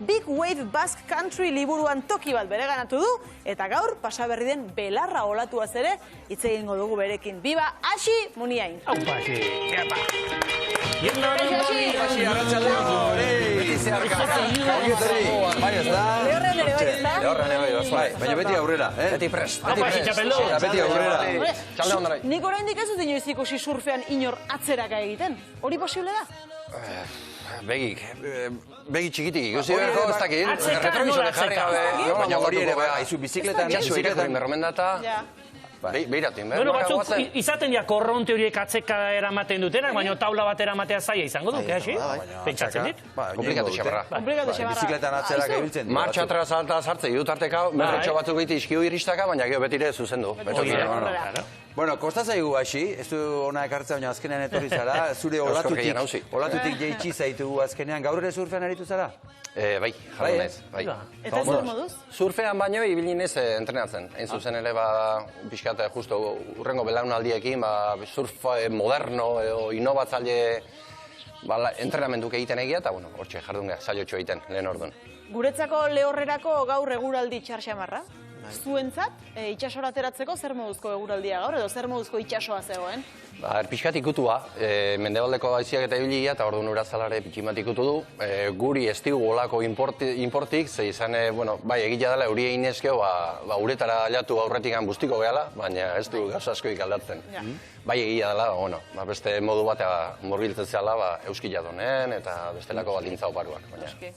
Big Wave Basque Country liburuan toki bat bereganatu du, eta gaur pasaberri den belarra olatuaz ere hitz egingo dugu berekin. Biba, Axi Muniain! Aupa, Axi! Epa! Axi, arratsaldeon! Beti zeharka! Bai, ez da? Lehorrean ere bai, ez da? Lehorrean ere bai, baina beti aurrera, Beti prest! Aupa, Axi, txapeldu! Beti aurrera! Nik oraindik ez dut inoiz ikusi surfean inor atzeraka egiten. Hori posible da? Begi txikitik ikusi beharko, ez dakit. Retrovisore jarri gabe. Baina hori ere, izu bizikletan... Jaso irakurri merromendata, behiratin, Bueno, batzuk izaten ja korronte horiek atzeka eramaten dutenak, baina taula bat eramatea zaila izango duke, hasi? Pentsatzen dit? komplikatu xabarra. Komplikatu xabarra. Bizikletan atzerak ebiltzen du. Martxa atrás alta sartze, idutarteka, berrotxo batzuk behiti iskiu iristaka, baina gero betire zuzendu. Bueno, kosta zaigu Axi, ez du ona ekartzea, baina azkenean etorri zara, zure olatutik jeitsi zaitugu azkenean, gaur ere surfean aritu zara? Bai, jarri naiz, bai. Eta zer moduz? Surfean baino ibili naiz entrenatzen. Hain zuzen ere, pixkat, justo, urrengo belaunaldiekin, surf moderno edo inovatzaile entrenamenduke egiten egia, eta, bueno, hortxe jardun geha, saiotxo egiten, lehen orduan. Guretzako lehorrerako gaur eguraldi txarxamarra? Zuentzat, itxasora ateratzeko zer moduzko eguraldia gaur, edo zer moduzko itxasoa zegoen? Pixkat ikutua, mendebaldeko haiziak eta ibilia, eta orduan urazalare pitximat ikutu du. Guri ez digu olako importik, ze izan, bai, egitea dela, eurie inezkeo, uretara aldatu aurretik bustiko gehala, baina ez du gauza askoik aldatzen. Bai, egia dela, beste modu bat morbiltzen zehala, euskila donen, eta bestelako baldintza oparuak.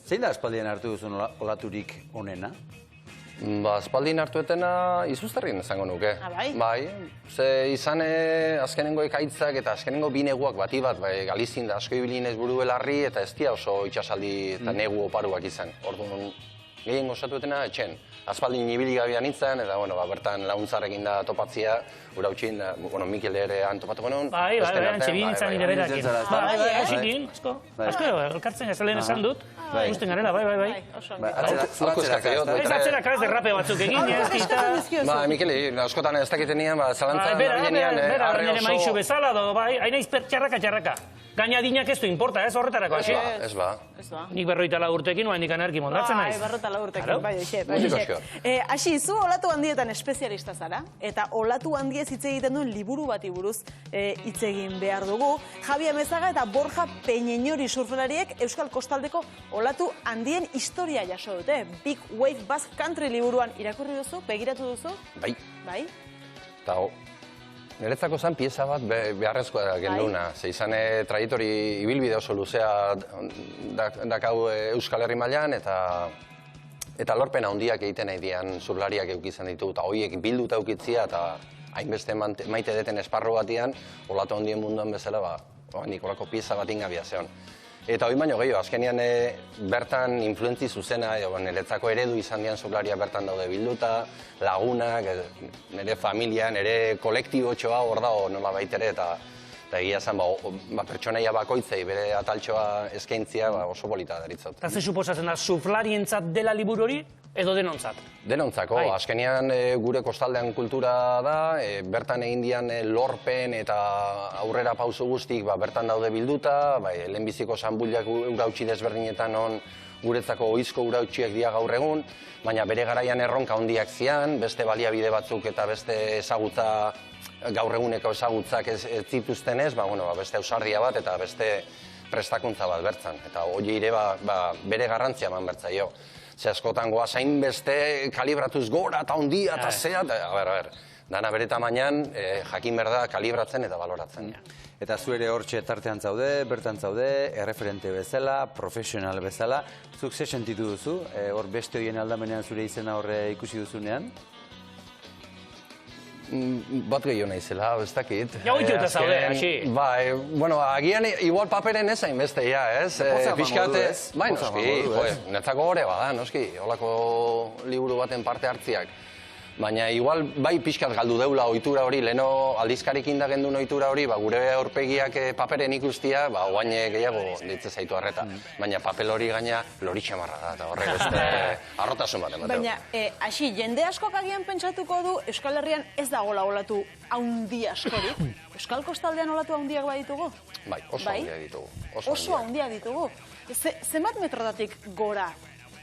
Zein da aspaldien hartu duzun olaturik onena? Aspaldin hartuetena izuzterrien izango nuke. Bai? Bai, ze izan azkenengo ekaitzak eta azkenengo bi neguak bati bat, Galizin da asko ibilin ez buru belarri eta ez dia oso itxasaldi eta negu oparuak izan. Orduan, gehien gozatuetena etxen. Aspaldin ibili gabian nintzen, eta bertan laguntzarekin da topatzia, ura utxin, Mikel ere han topatuko nuen. Bai, antxibin nintzen nire berakin. Bai, asikin, asko, elkartzen gazalen esan dut, gusten garela, bai. Ez atzeraka ez derrape batzuk egin, ez dita... Mikeli, askotan ez dakiten nian, zalantzan bera, nire maixu bezala, bai, hain eiz txarraka. Gaina dinak ez du importa, ez horretarako, hasi? Ez ba. Nik 44 urtekin, oa indikan erki mondatzen naiz. 44 urtekin, bai, eixe. Axi, zu olatu handietan espezialista zara, eta olatu handiez hitz egiten duen liburu bati buruz hitz egin behar dugu. Javi Amezaga eta Borja Peñeñori surflariek Euskal Kostaldeko olatu handien historia jaso dute. Big Wave Basque Country liburuan irakurri duzu, begiratu duzu? Bai. Bai? Eta niretzako zen pieza bat beharrezkoa genduna. Ze izan traiektori ibilbide oso luzea dakau Euskal Herri mailan eta lorpena handiak egiten nahi dian surflariak eukizan ditu. Eta horiek bilduta eukitzia eta hainbeste maite deten esparru batian, olatu handien munduan bezala, nik olako pieza bat ingabia zeon. Eta hori baino gehiago, azkenean bertan influentzi zuzena, niretzako eredu izan dian surflariak bertan daude bilduta, lagunak, nire familia, nire kolektibo txoa hor dago nola baitere, eta egia zen, pertsonaia bakoitzei bere ataltxoa eskaintzia oso polita daritzot. Eta ze suposatzen da, surflarientzat dela liburu hori, edo denontzat? Denontzako, azkenean gure kostaldean kultura da, bertan egin dian lorpen eta aurrera pauso guztik bertan daude bilduta, lehenbiziko zanbuliak urautxi desberdinetan on guretzako oizko urautxiek dia gaur egun, baina bere garaian erronka handiak zian, beste baliabide batzuk eta beste ezagutza gaur eguneko ezagutzak ez zituzten ez, beste ausardia bat eta beste prestakuntza bat bertzan. Eta hori ere bere garrantzia eman bertzaio. Ze askotan goaz hainbeste kalibratuz gora eta ondia eta zea, dana bere tamainan jakin behar da kalibratzen eta baloratzen. Eta zu ere hortxe tartean zaude, bertan zaude, erreferente bezala, profesional bezala. Zuk ze sentitu duzu, hor beste horien aldamenean zure izena horre ikusi duzunean? Bat gehiago naizela, ez dakit. Ja, oituta zaude, hasi. Bai, agian igual paperen ez hainbeste, ez? Poza ez? Bai, noski, netzako gore bada, noski, holako liburu baten parte hartziak. Baina igual bai pixkat galdu deula ohitura hori, leheno aldizkarekin da gendun ohitura hori, gure aurpegiak paperen ikustia, oain gehiago ditze zaitu arreta. Baina papel hori gaina loritxe marra da, eta horrek beste arrotasun bat emateu. Baina, hasi, jende askok agian pentsatuko du Euskal Herrian ez dagoela olatu haundi askorik. Euskal Kostaldean olatu haundiak baditugu? Bai, oso handiak ditugu. Oso handiak ditugu. Zenbat metrotatik gora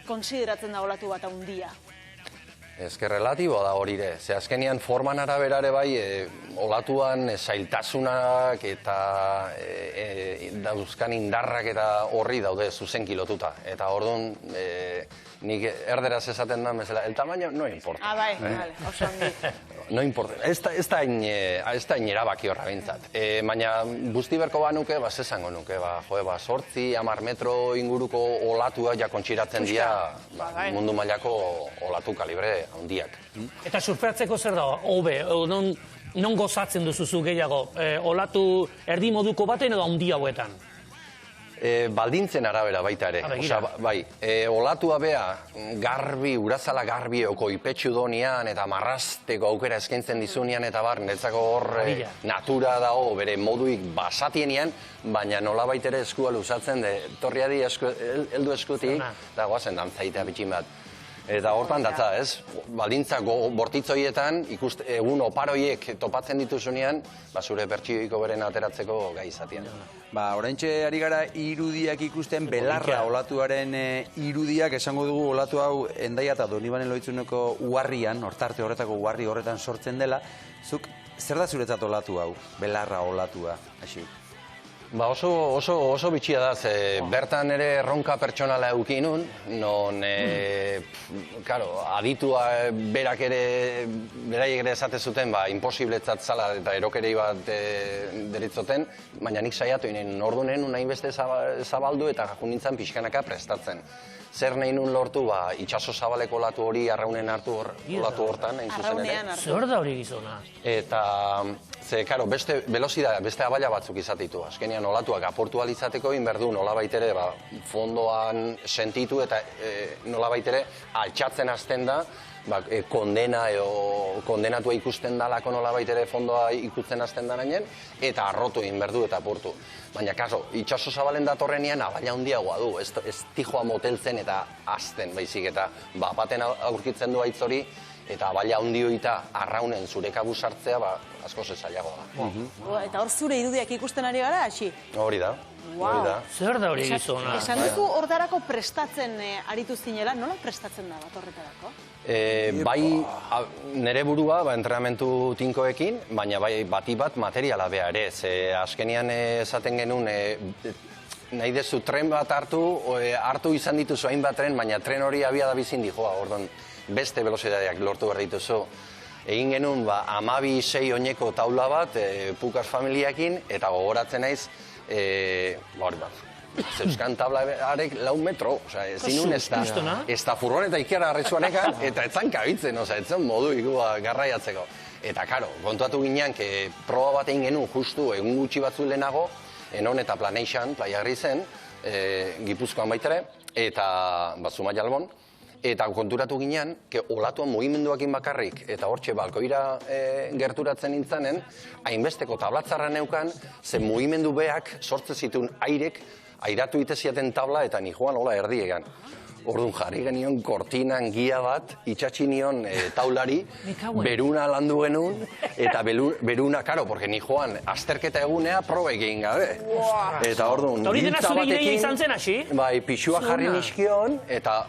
konsideratzen da olatu bat handia? Ez que relatibo da hori ere. Ze azkenian forman araberare bai, olatuan zailtasunak eta dauzkan indarrak eta horri daude zuzenki lotuta. Eta orduan, nik erderaz esaten da, mesela, el tamaño no importa. Ah, bai, vale, oso ongi. No importa. Ez da hain erabaki horra bintzat. Baina guzti berko banuke, zesango nuke, 8-10 metro inguruko olatua ja kontxiratzen dira mundu mailako olatu kalibre handiak. Eta surfeatzeko zer da, hobe, non gozatzen duzuzu gehiago? Olatu erdi moduko baten edo handi hauetan? Baldintzen arabera baita ere. Bai, olatua bea garbi, urazala garbi eko ipetxu donian eta marrasteko aukera eskaintzen dizunean eta bar, netzako hor natura dago bere moduik basatienean, baina nola baitere eskua luzatzen, torriadi heldu eskutik, eta goazen dantzaitea bitxin bat. Eta hortan datza, ez? Baldintza bortitzoietan, egun oparoiek topatzen dituzunean, zure pertsioiko beren ateratzeko gai izatean. Oraintxe ari gara irudiak ikusten, belarra olatuaren irudiak, esango dugu olatu hau Hendaia eta Donibane Lohitzuneko uharrian, hortarte horretako uharri horretan sortzen dela. Zuk, zer da zuretzat olatu hau, belarra olatua, hasi? Oso bitxia da, bertan ere erronka pertsonala eukinun, non, aditua beraiek ere esate zuten, imposibletzat zala eta erokerei bat deritzoten, baina nik saiatu inen ordunen nahi beste zabaldu eta jakunintzan pixkanaka prestatzen. Zer nahi nun lortu, itxaso zabaleko olatu hori arraunen hartu olatu hortan, hain zuzen ere. Zer da hori gizona? Eta, beste velozidadea, beste abaila batzuk izatitu. Azkenean olatuak aportu alizateko inberdu nola baitere fondoan sentitu eta nola baitere altxatzen hasten da, kondenatua ikusten dalako nola baitere fondoa ikusten hasten da nainen, eta arrotu inberdu eta apurtu. Baina, kaso, itxaso zabalen datorrenean abaila handiagoa du, ez tijoa moteltzen eta azten baizik, eta baten aurkitzen du aitz hori, eta abaila handioi eta arraunen zure kabuz hartzea, asko zezailagoa da. Eta hor zure irudiak ikusten ari gara, hasi? Hori da. Zer da hori gizona? Esan duzu hortarako prestatzen aritu zinela, nola prestatzen da bat horretarako? Bai, nire burua, entrenamentu tinkoekin, baina bai bati bat materiala beha ere. Azkenian esaten genuen, nahi dezu tren bat hartu izan dituzu hainbat tren, baina tren hori abiada bizin dijoa, orduan beste velozidadeak lortu behar dituzu. Egin genuen 12-6 oineko taula bat, Pukas familiakin, eta gogoratzen naiz, zeuskan tablarek 4 metro, ezin nun ez da furgoneta ikiara arretsuanekan, eta etzan kabitzen, etzan modu ikua garraiatzeko. Eta, karo, kontuatu ginean, proba bat egin genuen justu egun gutxi batzu lehenago, enon eta Planeixan, Playa Grisen, Gipuzkoan baitere, eta Zumaia Albon, eta konturatu ginean, olatuan mugimenduakin bakarrik, eta hortxe balkoira gerturatzen nintzanen, hainbesteko tablatzarra neukan, ze mugimendu beak sortze zituen airek, airatu iteziaten tabla, eta nijoan hola erdiegan. Orduan jarri genion kortinan gia bat, itxatxi nion taulari, beruna landu genuen, eta beruna, karo, porque nijoan azterketa egunea proba egin gabe. Eta orduan, hori dena zure ideia izan zen, hasi? Bai, pixua jarri nizkion, eta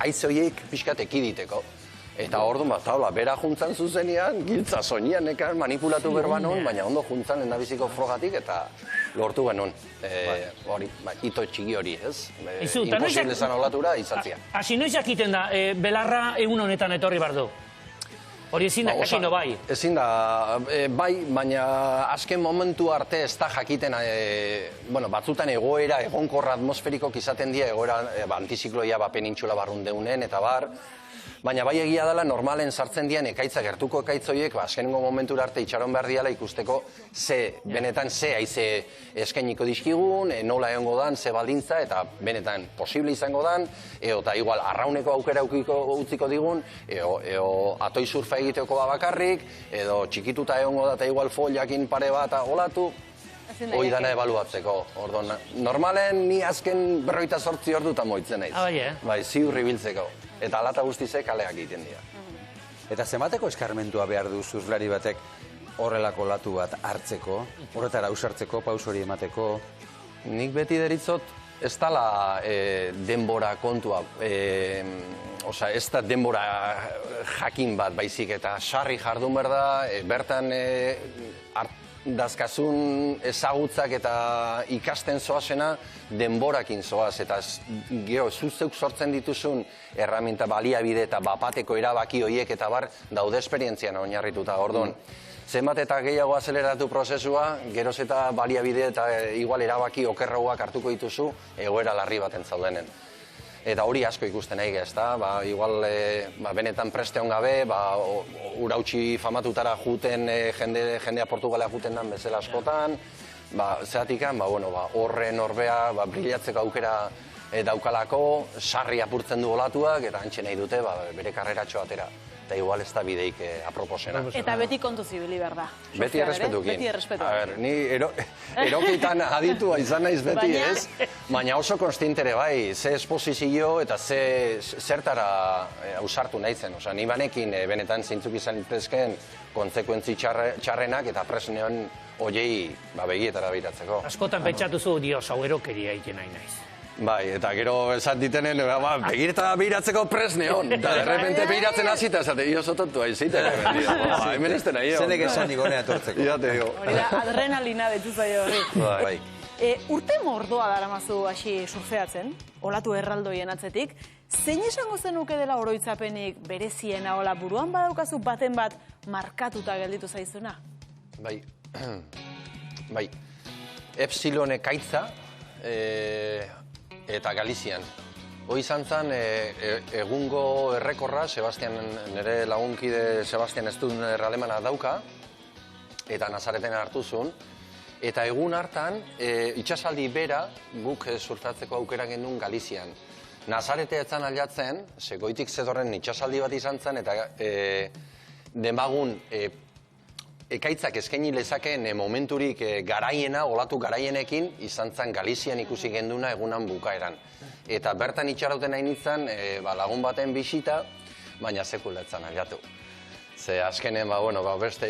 aizoiek pixkat ekiditeko. Eta orduan, taula, bera juntzan zuzenean, giltza soinean nekan manipulatu berbanon, baina ondo juntzan lehendabiziko frogatik, eta lortu genuen. Hori, ito txiki hori, ez? Imposible zan olatura izatzia. Hasi noiz jakiten da, belarra egun honetan etorri bardu? Hori ezin da, jakin bai? Ezin da, bai, baina azken momentu arte ez da jakiten, batzutan egoera, egonkorra atmosferiko izaten dira, egoera antizikloia penintxula barrundeunen, eta bar, baina bai egia dela normalen sartzen dian ekaitza gertuko ekaitzoiek, azkenengo momentura arte itxaron behar diala ikusteko benetan ze haize eskainiko dizkigun, nola egongo dan, ze baldintza, eta benetan posible izango dan, eta igual arrauneko aukera utziko digun, atoi surfa egiteko bakarrik, edo txikituta egongo da, eta igual foliakin pare bat olatu, hoi dana ebaluatzeko. Normalen ni azken 48 ordutan moitzen naiz. Bai, ziurri biltzeko. Eta alata guztizek aleak egiten dira. Eta zemateko eskarmentua behar du surflari batek horrelako olatu bat hartzeko, horretara ausartzeko, paus hori emateko? Nik beti deritzot, ez dala denbora kontua, osea, ez da denbora jakin bat baizik eta sarri jardun behar da, bertan dazkazun ezagutzak eta ikasten zoazena denborakin zoaz, eta gero zuzeuk sortzen dituzun erraminta baliabide eta bapateko erabaki horiek eta bar daude esperientzian oinarrituta, orduan. Zenbat eta gehiago azeleratu prozesua, geroz eta baliabide eta igual erabaki okerrauak hartuko dituzu egoera larri baten zaudenen. Eta hori asko ikusten nahi ez da, igual benetan preste hon gabe, urautxi famatutara juten, jendea Portugalea juten den bezala askotan, zehatikan, horren horbea brilatzeko aukera daukalako, sarri apurtzen du olatuak, eta antxe nahi dute bere karreratxo atera. Eta igual ez da bideik aproposena. Eta beti kontu zibili behar da. Beti errespetukin. Beti errespetukin. Ni erokitan aditua izan naiz beti ez, baina oso konstientere bai, ze esposizio eta zertara ausartu nahizen. Osa, ni banekin benetan zeintzuk izan litezken kontsekuentzi txarrenak eta presneon hoiei begietara behiratzeko. Askotan pentsatu zu, Dios, hau erokeria egiten nahi naiz. Bai, eta gero esan ditenen, begireta behiratzeko presneon. Eta derrepente behiratzen hasita, esate, io sotontu haiziten. Hemen ez dena, io. Zenek esan digonea etortzeko. Hori da, adrenalina betu zaio hori. Bai. Urte mordoa daramazu hasi surfeatzen, olatu erraldoien atzetik. Zein esango zenuke dela oroitzapenik bereziena, hola buruan badaukazu baten bat markatuta gelditu zaizuna? Bai. Epsilon ekaitza, eta Galizian. Hoi izan zen, egungo errekorra, nire lagunkide Sebastian Estudun erralemana dauka, eta Nazareten hartu zuen, eta egun hartan, itxasaldi bera guk surfatzeko aukera gendun Galizian. Nazarete etzan aldatzen, goitik zetorren itxasaldi bat izan zen, eta demagun ekaitzak eskaini lezakeen momenturik garaiena, olatu garaienekin, izan zen Galizian ikusi genduna egunan bukaeran. Eta bertan itxarauten nahi nintzen lagun baten bisita, baina sekulatzen aldatu. Ze azkenen,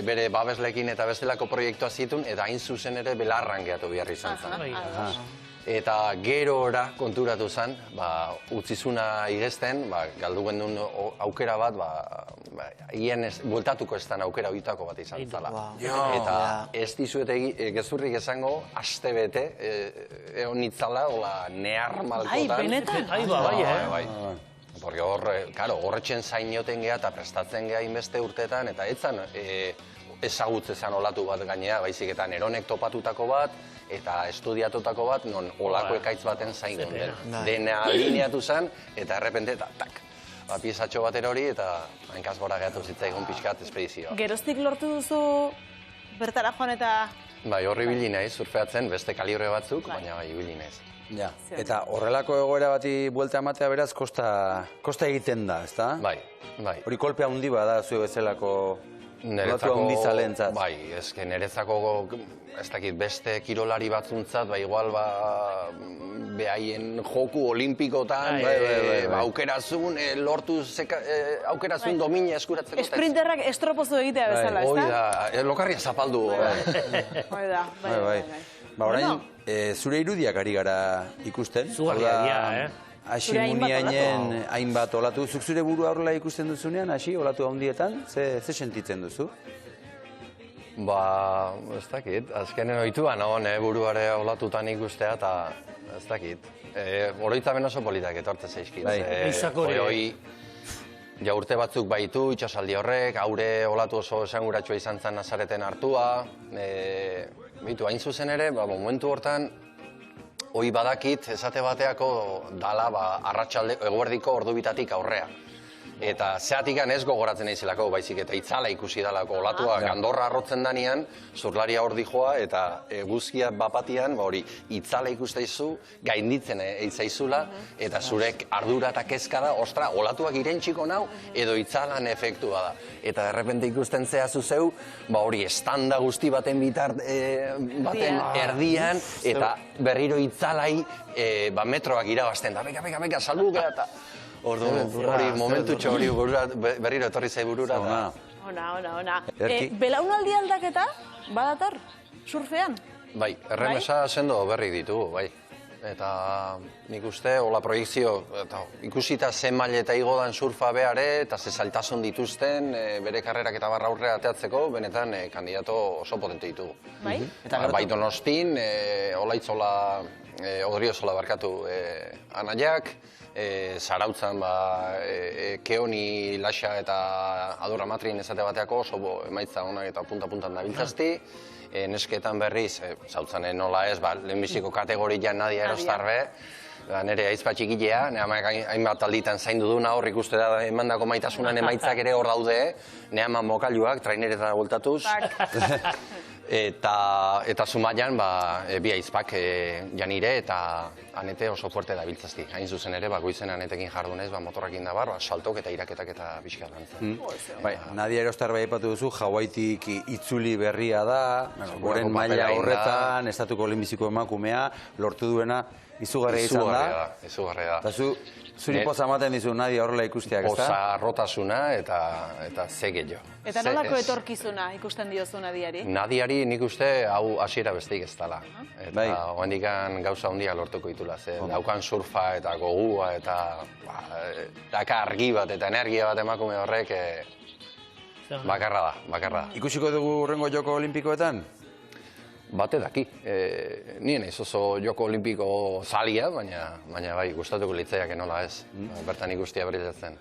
bere babeslekin eta bestelako proiektua zitun, eta hain zuzen ere belarran gehatu behar izan zen. Eta gerora konturatu zen, utzizuna igezten, galdu gendun aukera bat, hien bueltatuko ez den aukera oitako bat izan zala. Eta ez dizuet gezurrik esango, aste bete, egon nitzala, nehar malkotan. Ai, benetan? Bai. Porque horretxen zainoten geha eta prestatzen geha inbeste urteetan, eta etzan ezagutzezan olatu bat gainea, baizik eta neronek topatutako bat, eta estudiatutako bat, non olako ekaitz baten zain gonden. Dena alineatu zen, eta errepente, eta tak, piezatxo bat erori, eta hankaz gora gehatu zitzaigun pixkat espedizioa. Geroztik lortu duzu bertara joan eta... Bai, horri ibili naiz, surfeatzen, beste kalibre batzuk, baina bai, ibili naiz. Ja, eta horrelako egoera bati buelta ematea beraz, kosta egiten da, ezta? Bai. Hori kolpea handi bada zuen bezalako olatu handi zalentzat. Bai, ezke niretzako, ez dakit, beste kirolari batzuntzat, igual behaien joku olimpikotan, aukerazun, aukerazun domina eskuratzeko. Esprinterrak estropozu egitea bezala, ezta? Hoi da, lokarria zapaldu. Hoi da, bai. Orain, zure irudiak ari gara ikusten. Zugarria, Asi muniainen hainbat olatu. Zuk zure burua horrela ikusten duzunean, hasi olatu handietan, ze sentitzen duzu? Ez dakit, azkenen oitua nagoen buruare olatutan ikustea, eta ez dakit. Oroitzamen oso politak etortze zeizkit. Ja urte batzuk baitu, itxasaldi horrek, haure olatu oso esanguratsua izan zen Nazareten hartua. Hain zuzen ere, momentu hortan, hoi badakit, esate bateako dala arratsalde eguerdiko ordubitatik aurrea. Eta zeatikan ez gogoratzen naizelako, baizik eta itzala ikusi dalako olatua gandorra arrotzen danean, zurlaria hor dijoa, eta eguzkia bapatian, itzala ikusteizu, gainditzen eitzaizula, eta zurek ardura eta kezka da, ostra, olatuak irentxiko nau, edo itzalan efektua da. Eta derrepente ikusten zehazu zeu, estanda guzti baten baten erdian, eta berriro itzalai metroak irabazten da, beka, salbuka, eta... Hori momentutxo hori berriro etorri zai burura da. Ona. Belaunaldi aldaketa badator, surfean? Bai, erremesa sendo berri ditugu, bai. eta nik uste, hola proiektzio, ikusita ze maile eta igodan surfa behare, eta ze zailtasun dituzten, bere karrerak eta barra aurrera ateatzeko, benetan kandidato oso potente ditugu. Bai Donostin, Olaitzola, Odriozola barkatu anaiak, Zarautzan Keoni, Laxa eta Adurra Matrin esate bateako oso emaitza honak eta punta-puntan dabiltzazti. Nesketan berriz, Zautzanen nola ez, lehenbiziko kategorian Nadia Erostarbe, nire aizpa txikilea, hainbat alditan zaindu duna hor ikuste da emandako maitasunan emaitzak ere hor daude, nire haman mokailuak, traineretara bultatuz. Eta Zumaian, bi aizpak Janire eta Anete oso fuerte dabiltzazti. Hain zuzen ere, goizen Anetekin jardunez, motorrakin dabar, saltok eta iraketak eta pixkat lantzen. Nadia Erostarbe aipatu duzu, Hawaiitik itzuli berria da, goren maila horretan, estatuko lehenbiziko emakumea, lortu duena izugarria izan da. Izugarria da. Zuri poza ematen dizu Nadia horrela ikusteak, ez da? Poza arrotasuna eta zegeio. Eta nolako etorkizuna ikusten diozu Nadiari? Nadiari nik uste hau hasiera besteik ez dela. Eta oendikan gauza handia lortuko ditula. Daukan surfa eta gogua eta daka argi bat eta energia bat emakume horrek bakarra da. Ikusiko dugu hurrengo Joko Olimpikoetan? Bate daki. Nien ez oso Joko Olimpiko zalia, baina bai, gustatuko litzaiak nola ez. Bertan ikustia brillatzen.